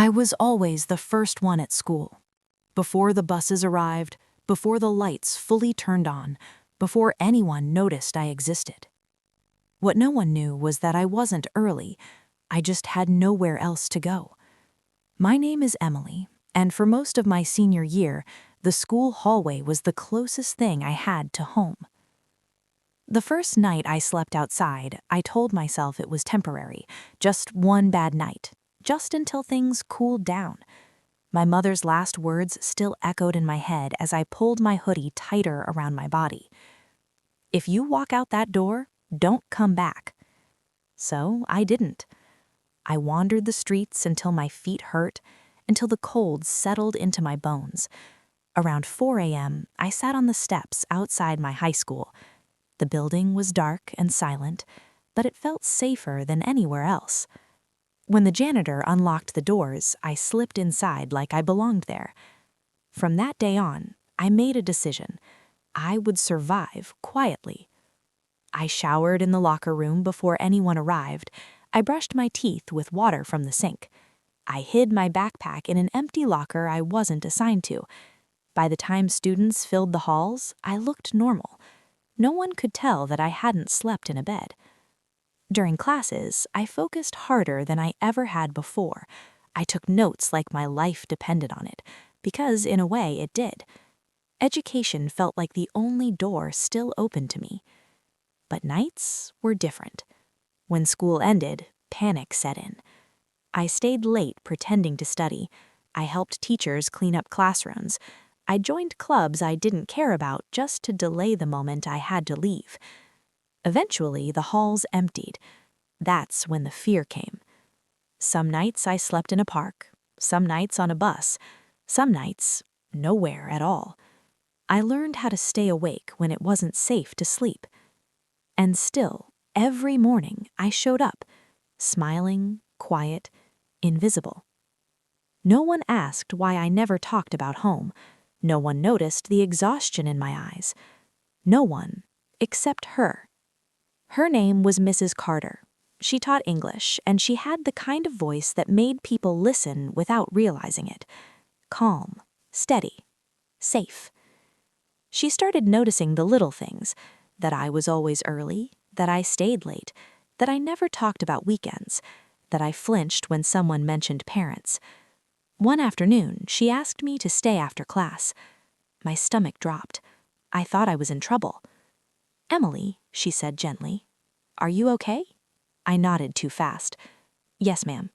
I was always the first one at school. Before the buses arrived, before the lights fully turned on, before anyone noticed I existed. What no one knew was that I wasn't early, I just had nowhere else to go. My name is Emily, and for most of my senior year, the school hallway was the closest thing I had to home. The first night I slept outside, I told myself it was temporary, just one bad night, just until things cooled down. My mother's last words still echoed in my head as I pulled my hoodie tighter around my body. If you walk out that door, don't come back. So I didn't. I wandered the streets until my feet hurt, until the cold settled into my bones. Around 4 a.m., I sat on the steps outside my high school. The building was dark and silent, but it felt safer than anywhere else. When the janitor unlocked the doors, I slipped inside like I belonged there. From that day on, I made a decision. I would survive quietly. I showered in the locker room before anyone arrived. I brushed my teeth with water from the sink. I hid my backpack in an empty locker I wasn't assigned to. By the time students filled the halls, I looked normal. No one could tell that I hadn't slept in a bed. During classes, I focused harder than I ever had before. I took notes like my life depended on it, because in a way it did. Education felt like the only door still open to me. But nights were different. When school ended, panic set in. I stayed late pretending to study. I helped teachers clean up classrooms. I joined clubs I didn't care about just to delay the moment I had to leave. Eventually, the halls emptied. That's when the fear came. Some nights I slept in a park, some nights on a bus, some nights nowhere at all. I learned how to stay awake when it wasn't safe to sleep. And still, every morning I showed up, smiling, quiet, invisible. No one asked why I never talked about home. No one noticed the exhaustion in my eyes. No one, except her. Her name was Mrs. Carter. She taught English, and she had the kind of voice that made people listen without realizing it. Calm, steady, safe. She started noticing the little things, that I was always early, that I stayed late, that I never talked about weekends, that I flinched when someone mentioned parents. One afternoon, she asked me to stay after class. My stomach dropped. I thought I was in trouble. "Emily," she said gently, "are you okay?" I nodded too fast. "Yes, ma'am."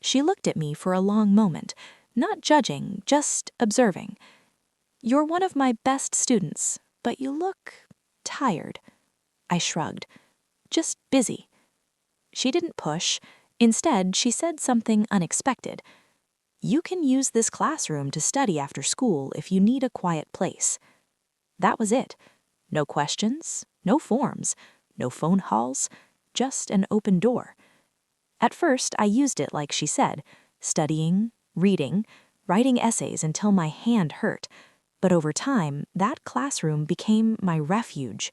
She looked at me for a long moment, not judging, just observing. "You're one of my best students, but you look tired." I shrugged. "Just busy." She didn't push. Instead, she said something unexpected. "You can use this classroom to study after school if you need a quiet place." That was it. No questions, no forms, no phone calls, just an open door. At first, I used it like she said, studying, reading, writing essays until my hand hurt. But over time, that classroom became my refuge.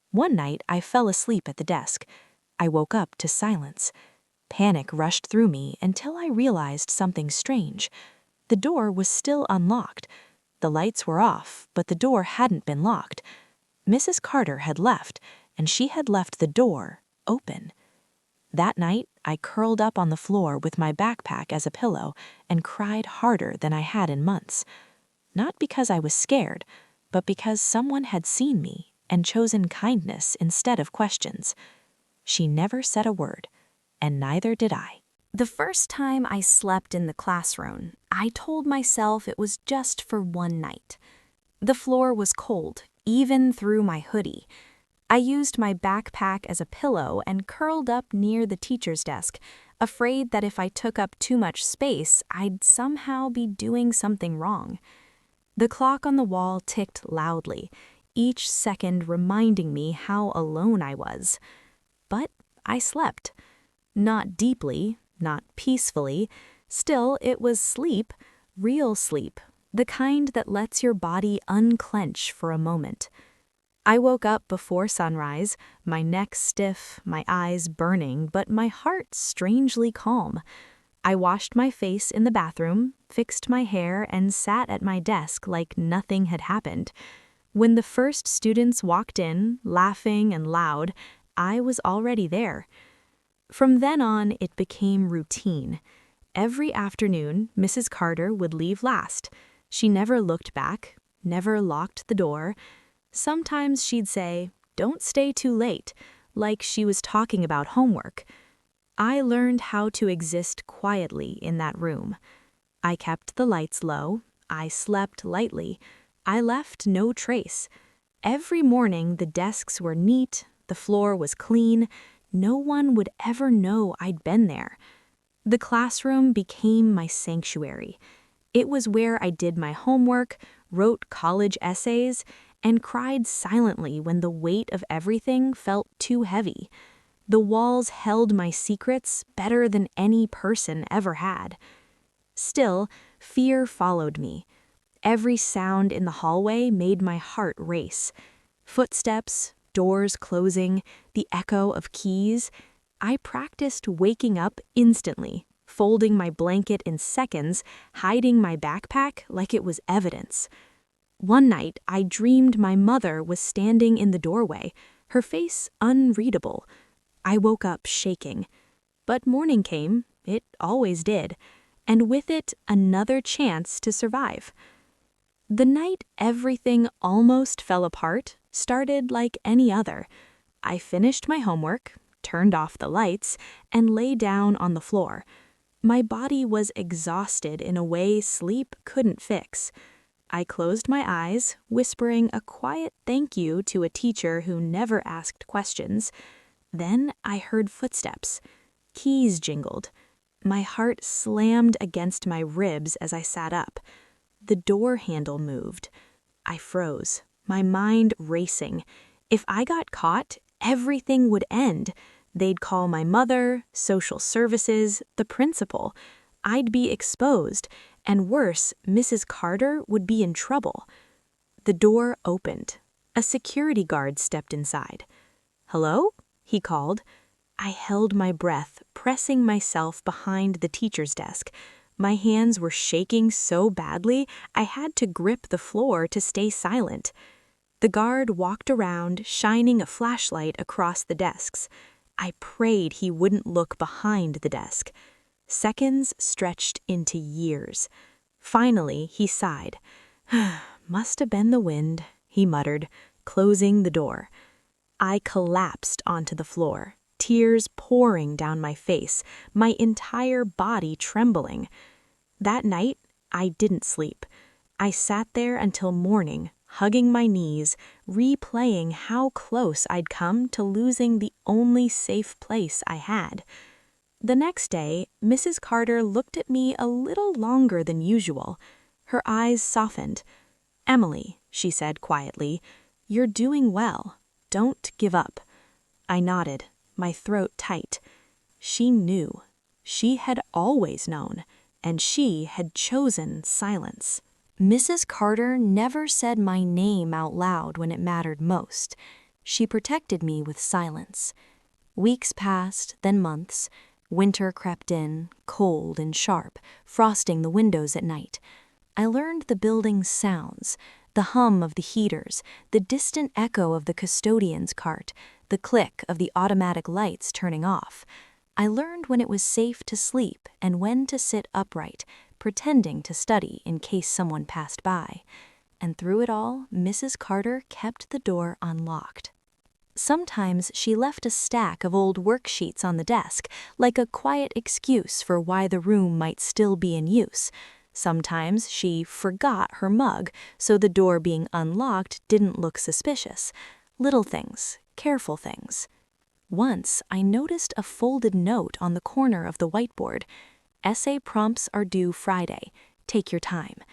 One night, I fell asleep at the desk. I woke up to silence. Panic rushed through me until I realized something strange. The door was still unlocked. The lights were off, but the door hadn't been locked. Mrs. Carter had left, and she had left the door open. That night, I curled up on the floor with my backpack as a pillow and cried harder than I had in months. Not because I was scared, but because someone had seen me and chosen kindness instead of questions. She never said a word, and neither did I. The first time I slept in the classroom, I told myself it was just for one night. The floor was cold, even through my hoodie. I used my backpack as a pillow and curled up near the teacher's desk, afraid that if I took up too much space, I'd somehow be doing something wrong. The clock on the wall ticked loudly, each second reminding me how alone I was. But I slept. Not deeply, not peacefully. Still, it was sleep, real sleep, the kind that lets your body unclench for a moment. I woke up before sunrise, my neck stiff, my eyes burning, but my heart strangely calm. I washed my face in the bathroom, fixed my hair, and sat at my desk like nothing had happened. When the first students walked in, laughing and loud, I was already there. From then on, it became routine. Every afternoon, Mrs. Carter would leave last. She never looked back, never locked the door. Sometimes she'd say, "Don't stay too late," like she was talking about homework. I learned how to exist quietly in that room. I kept the lights low. I slept lightly. I left no trace. Every morning, the desks were neat, the floor was clean. No one would ever know I'd been there. The classroom became my sanctuary. It was where I did my homework, wrote college essays, and cried silently when the weight of everything felt too heavy. The walls held my secrets better than any person ever had. Still, fear followed me. Every sound in the hallway made my heart race. Footsteps, doors closing, the echo of keys. I practiced waking up instantly, folding my blanket in seconds, hiding my backpack like it was evidence. One night, I dreamed my mother was standing in the doorway, her face unreadable. I woke up shaking. But morning came, it always did, and with it, another chance to survive. The night everything almost fell apart started like any other. I finished my homework, turned off the lights, and lay down on the floor. My body was exhausted in a way sleep couldn't fix. I closed my eyes, whispering a quiet thank you to a teacher who never asked questions. Then I heard footsteps. Keys jingled. My heart slammed against my ribs as I sat up. The door handle moved. I froze, my mind racing. If I got caught, everything would end. They'd call my mother, social services, the principal. I'd be exposed, and worse, Mrs. Carter would be in trouble. The door opened. A security guard stepped inside. "Hello?" he called. I held my breath, pressing myself behind the teacher's desk. My hands were shaking so badly, I had to grip the floor to stay silent. The guard walked around, shining a flashlight across the desks. I prayed he wouldn't look behind the desk. Seconds stretched into years. Finally, he sighed. "Must have been the wind," he muttered, closing the door. I collapsed onto the floor, tears pouring down my face, my entire body trembling. That night, I didn't sleep. I sat there until morning, hugging my knees, replaying how close I'd come to losing the only safe place I had. The next day, Mrs. Carter looked at me a little longer than usual. Her eyes softened. "Emily," she said quietly, "you're doing well. Don't give up." I nodded, my throat tight. She knew. She had always known, and she had chosen silence. Mrs. Carter never said my name out loud when it mattered most. She protected me with silence. Weeks passed, then months. Winter crept in, cold and sharp, frosting the windows at night. I learned the building's sounds, the hum of the heaters, the distant echo of the custodian's cart, the click of the automatic lights turning off. I learned when it was safe to sleep and when to sit upright, pretending to study in case someone passed by. And through it all, Mrs. Carter kept the door unlocked. Sometimes she left a stack of old worksheets on the desk, like a quiet excuse for why the room might still be in use. Sometimes she forgot her mug, so the door being unlocked didn't look suspicious. Little things, careful things. Once, I noticed a folded note on the corner of the whiteboard. "Essay prompts are due Friday. Take your time."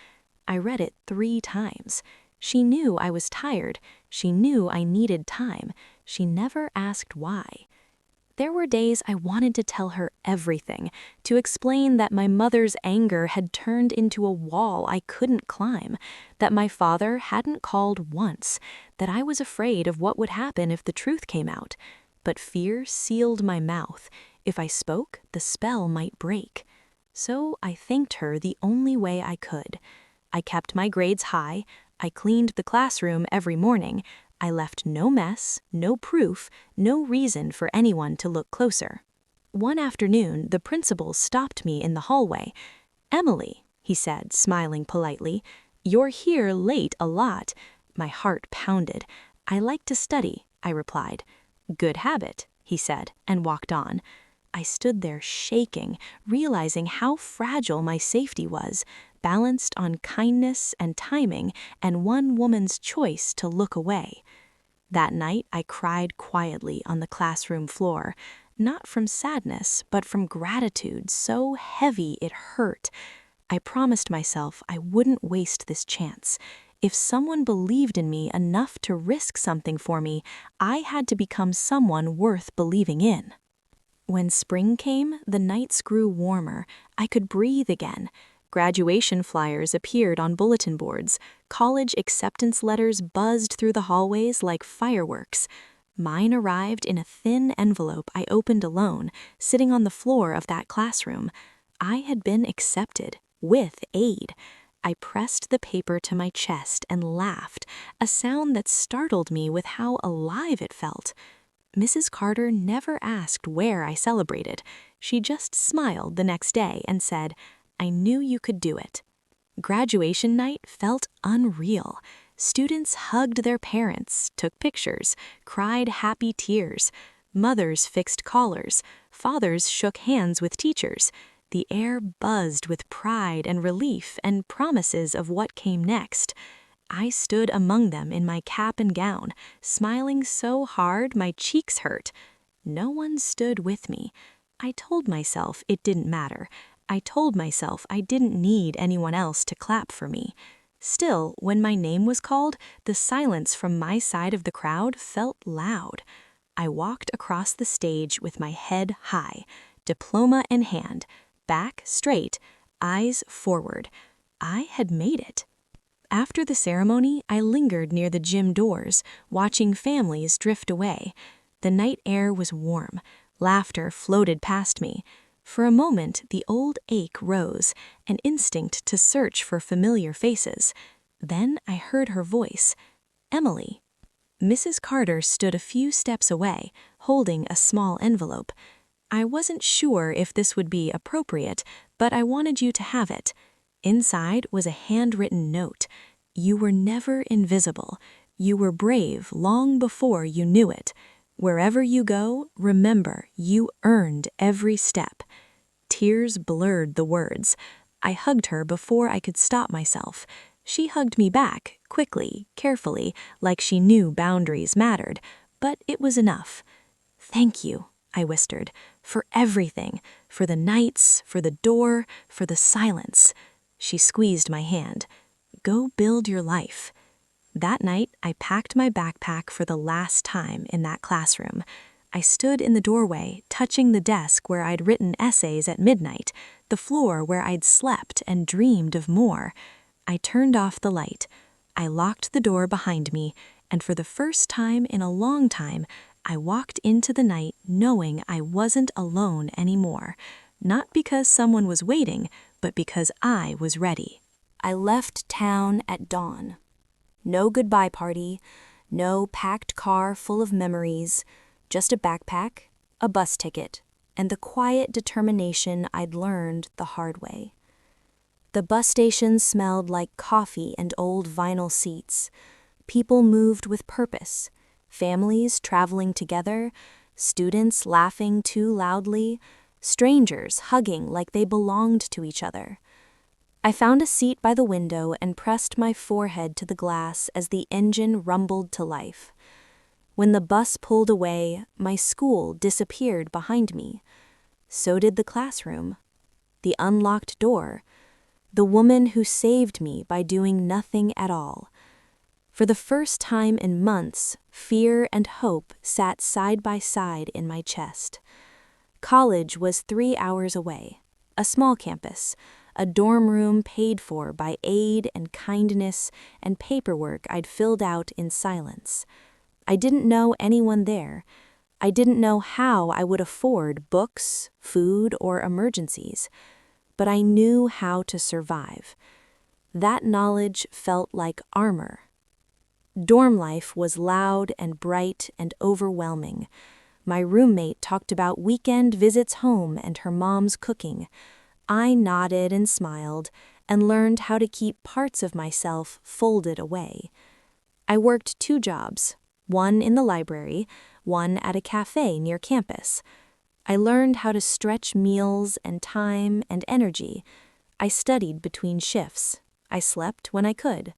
I read it 3 times. She knew I was tired. She knew I needed time. She never asked why. There were days I wanted to tell her everything, to explain that my mother's anger had turned into a wall I couldn't climb, that my father hadn't called once, that I was afraid of what would happen if the truth came out. But fear sealed my mouth. If I spoke, the spell might break. So I thanked her the only way I could. I kept my grades high, I cleaned the classroom every morning, I left no mess, no proof, no reason for anyone to look closer. One afternoon, the principal stopped me in the hallway. "Emily," he said, smiling politely, "you're here late a lot." My heart pounded. "I like to study," I replied. "Good habit," he said, and walked on. I stood there shaking, realizing how fragile my safety was, balanced on kindness and timing and one woman's choice to look away. That night, I cried quietly on the classroom floor, not from sadness, but from gratitude so heavy it hurt. I promised myself I wouldn't waste this chance. If someone believed in me enough to risk something for me, I had to become someone worth believing in. When spring came, the nights grew warmer. I could breathe again. Graduation flyers appeared on bulletin boards. College acceptance letters buzzed through the hallways like fireworks. Mine arrived in a thin envelope I opened alone, sitting on the floor of that classroom. I had been accepted, with aid. I pressed the paper to my chest and laughed, a sound that startled me with how alive it felt. Mrs. Carter never asked where I celebrated. She just smiled the next day and said, "I knew you could do it." Graduation night felt unreal. Students hugged their parents, took pictures, cried happy tears. Mothers fixed collars. Fathers shook hands with teachers. The air buzzed with pride and relief and promises of what came next. I stood among them in my cap and gown, smiling so hard my cheeks hurt. No one stood with me. I told myself it didn't matter. I told myself I didn't need anyone else to clap for me. Still, when my name was called, the silence from my side of the crowd felt loud. I walked across the stage with my head high, diploma in hand, back straight, eyes forward. I had made it. After the ceremony, I lingered near the gym doors, watching families drift away. The night air was warm. Laughter floated past me. For a moment, the old ache rose, an instinct to search for familiar faces. Then I heard her voice, "Emily." Mrs. Carter stood a few steps away, holding a small envelope. "I wasn't sure if this would be appropriate, but I wanted you to have it." Inside was a handwritten note. "You were never invisible. You were brave long before you knew it. Wherever you go, remember you earned every step." Tears blurred the words. I hugged her before I could stop myself. She hugged me back, quickly, carefully, like she knew boundaries mattered, but it was enough. "Thank you," I whispered, "for everything, for the nights, for the door, for the silence." She squeezed my hand. "Go build your life." That night, I packed my backpack for the last time in that classroom. I stood in the doorway, touching the desk where I'd written essays at midnight, the floor where I'd slept and dreamed of more. I turned off the light. I locked the door behind me, and for the first time in a long time, I walked into the night knowing I wasn't alone anymore. Not because someone was waiting, but because I was ready. I left town at dawn. No goodbye party, no packed car full of memories, just a backpack, a bus ticket, and the quiet determination I'd learned the hard way. The bus station smelled like coffee and old vinyl seats. People moved with purpose, families traveling together, students laughing too loudly, strangers hugging like they belonged to each other. I found a seat by the window and pressed my forehead to the glass as the engine rumbled to life. When the bus pulled away, my school disappeared behind me. So did the classroom, the unlocked door, the woman who saved me by doing nothing at all. For the first time in months, fear and hope sat side by side in my chest. College was 3 hours away, a small campus, a dorm room paid for by aid and kindness and paperwork I'd filled out in silence. I didn't know anyone there. I didn't know how I would afford books, food, or emergencies. but I knew how to survive. That knowledge felt like armor. Dorm life was loud and bright and overwhelming. My roommate talked about weekend visits home and her mom's cooking. I nodded and smiled and learned how to keep parts of myself folded away. I worked 2 jobs, one in the library, one at a cafe near campus. I learned how to stretch meals and time and energy. I studied between shifts. I slept when I could.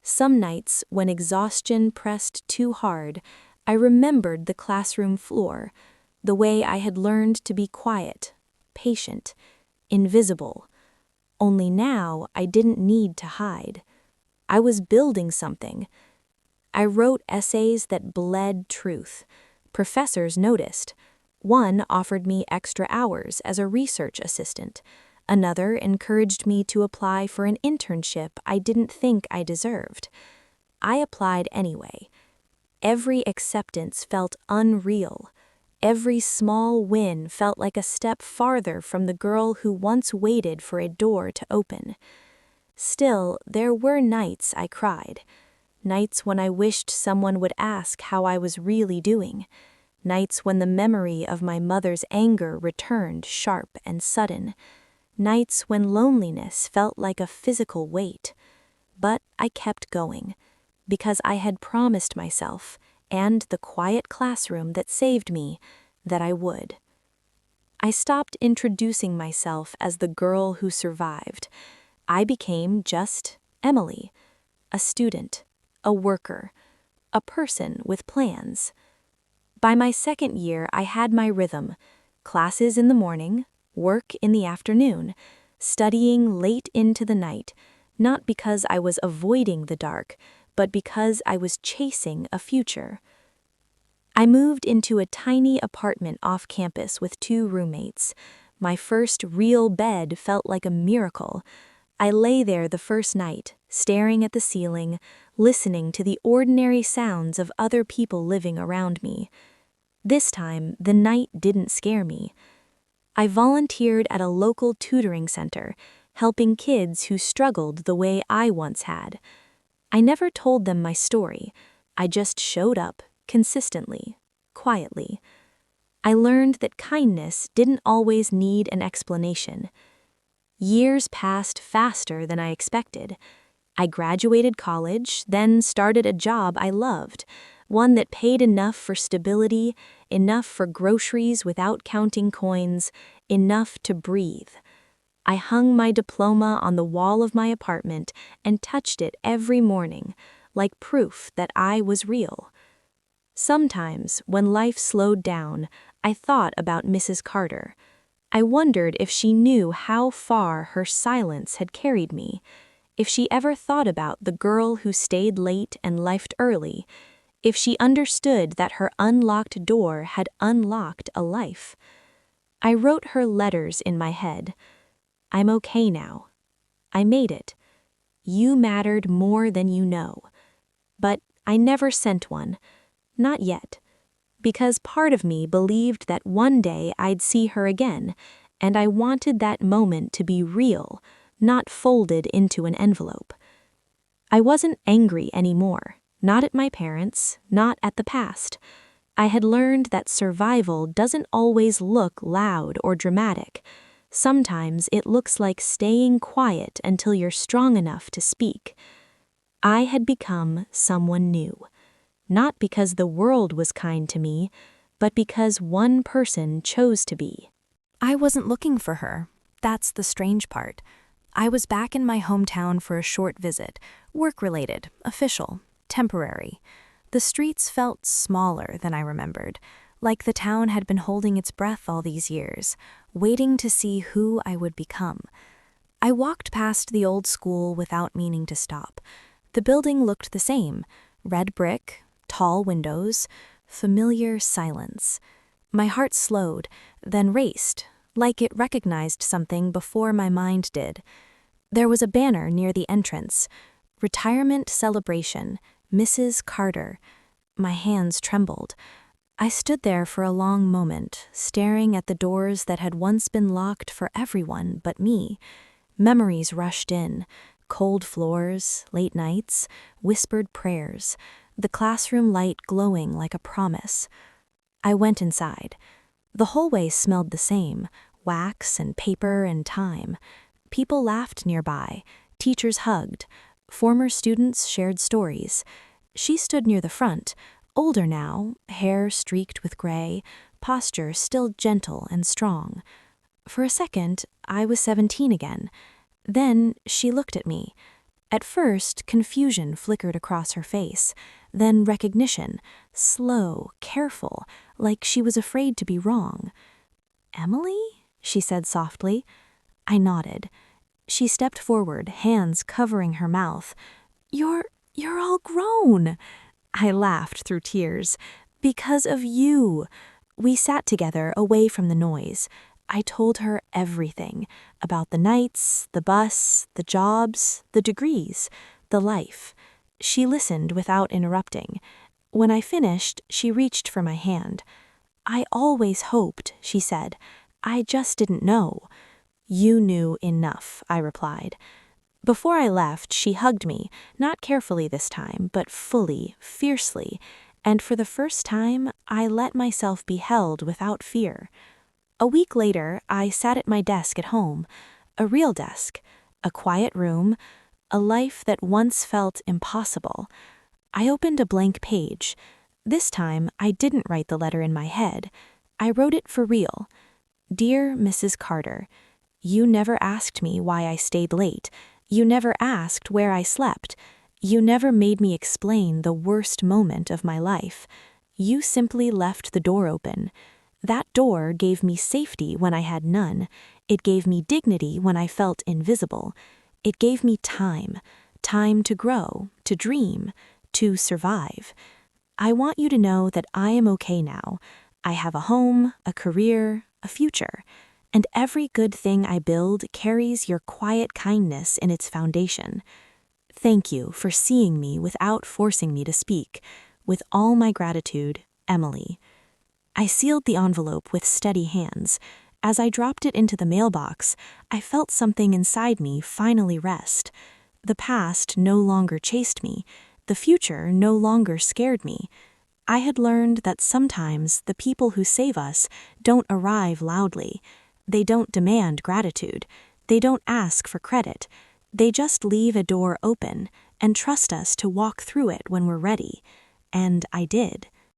Some nights, when exhaustion pressed too hard, I remembered the classroom floor, the way I had learned to be quiet, patient, invisible. Only now I didn't need to hide. I was building something. I wrote essays that bled truth. Professors noticed. One offered me extra hours as a research assistant. Another encouraged me to apply for an internship I didn't think I deserved. I applied anyway. Every acceptance felt unreal. Every small win felt like a step farther from the girl who once waited for a door to open. Still, there were nights I cried. Nights when I wished someone would ask how I was really doing. Nights when the memory of my mother's anger returned sharp and sudden. Nights when loneliness felt like a physical weight. But I kept going, because I had promised myself, and the quiet classroom that saved me, that I would. I stopped introducing myself as the girl who survived. I became just Emily, a student, a worker, a person with plans. By my 2nd year, I had my rhythm: classes in the morning, work in the afternoon, studying late into the night, not because I was avoiding the dark, but because I was chasing a future. I moved into a tiny apartment off campus with 2 roommates. My first real bed felt like a miracle. I lay there the first night, staring at the ceiling, listening to the ordinary sounds of other people living around me. This time, the night didn't scare me. I volunteered at a local tutoring center, helping kids who struggled the way I once had. I never told them my story. I just showed up, consistently, quietly. I learned that kindness didn't always need an explanation. Years passed faster than I expected. I graduated college, then started a job I loved, one that paid enough for stability, enough for groceries without counting coins, enough to breathe. I hung my diploma on the wall of my apartment and touched it every morning, like proof that I was real. Sometimes, when life slowed down, I thought about Mrs. Carter. I wondered if she knew how far her silence had carried me, if she ever thought about the girl who stayed late and left early, if she understood that her unlocked door had unlocked a life. I wrote her letters in my head. I'm okay now. I made it. You mattered more than you know. But I never sent one. Not yet. Because part of me believed that one day I'd see her again, and I wanted that moment to be real, not folded into an envelope. I wasn't angry anymore. Not at my parents, not at the past. I had learned that survival doesn't always look loud or dramatic. Sometimes it looks like staying quiet until you're strong enough to speak. I had become someone new. Not because the world was kind to me, but because one person chose to be. I wasn't looking for her. That's the strange part. I was back in my hometown for a short visit, work-related, official, temporary. The streets felt smaller than I remembered, like the town had been holding its breath all these years, waiting to see who I would become. I walked past the old school without meaning to stop. The building looked the same: red brick, tall windows, familiar silence. My heart slowed, then raced, like it recognized something before my mind did. There was a banner near the entrance: Retirement Celebration, Mrs. Carter. My hands trembled. I stood there for a long moment, staring at the doors that had once been locked for everyone but me. Memories rushed in: cold floors, late nights, whispered prayers, the classroom light glowing like a promise. I went inside. The hallway smelled the same: wax and paper and time. People laughed nearby, teachers hugged, former students shared stories. She stood near the front, older now, hair streaked with gray, posture still gentle and strong. For a second, I was 17 again. Then she looked at me. At first, confusion flickered across her face, then recognition, slow, careful, like she was afraid to be wrong. "Emily?" she said softly. I nodded. She stepped forward, hands covering her mouth. You're all grown." I laughed through tears. "Because of you." We sat together away from the noise. I told her everything about the nights, the bus, the jobs, the degrees, the life. She listened without interrupting. When I finished, she reached for my hand. "I always hoped," she said. "I just didn't know." "You knew enough," I replied. Before I left, she hugged me, not carefully this time, but fully, fiercely, and for the first time, I let myself be held without fear. A week later, I sat at my desk at home, a real desk, a quiet room, a life that once felt impossible. I opened a blank page. This time, I didn't write the letter in my head. I wrote it for real. "Dear Mrs. Carter, you never asked me why I stayed late. You never asked where I slept. You never made me explain the worst moment of my life. You simply left the door open. That door gave me safety when I had none. It gave me dignity when I felt invisible. It gave me time to grow, to dream, to survive. I want you to know that I am okay now. I have a home, a career, a future. And every good thing I build carries your quiet kindness in its foundation. Thank you for seeing me without forcing me to speak. With all my gratitude, Emily." I sealed the envelope with steady hands. As I dropped it into the mailbox, I felt something inside me finally rest. The past no longer chased me. The future no longer scared me. I had learned that sometimes the people who save us don't arrive loudly. They don't demand gratitude. They don't ask for credit. They just leave a door open and trust us to walk through it when we're ready. And I did.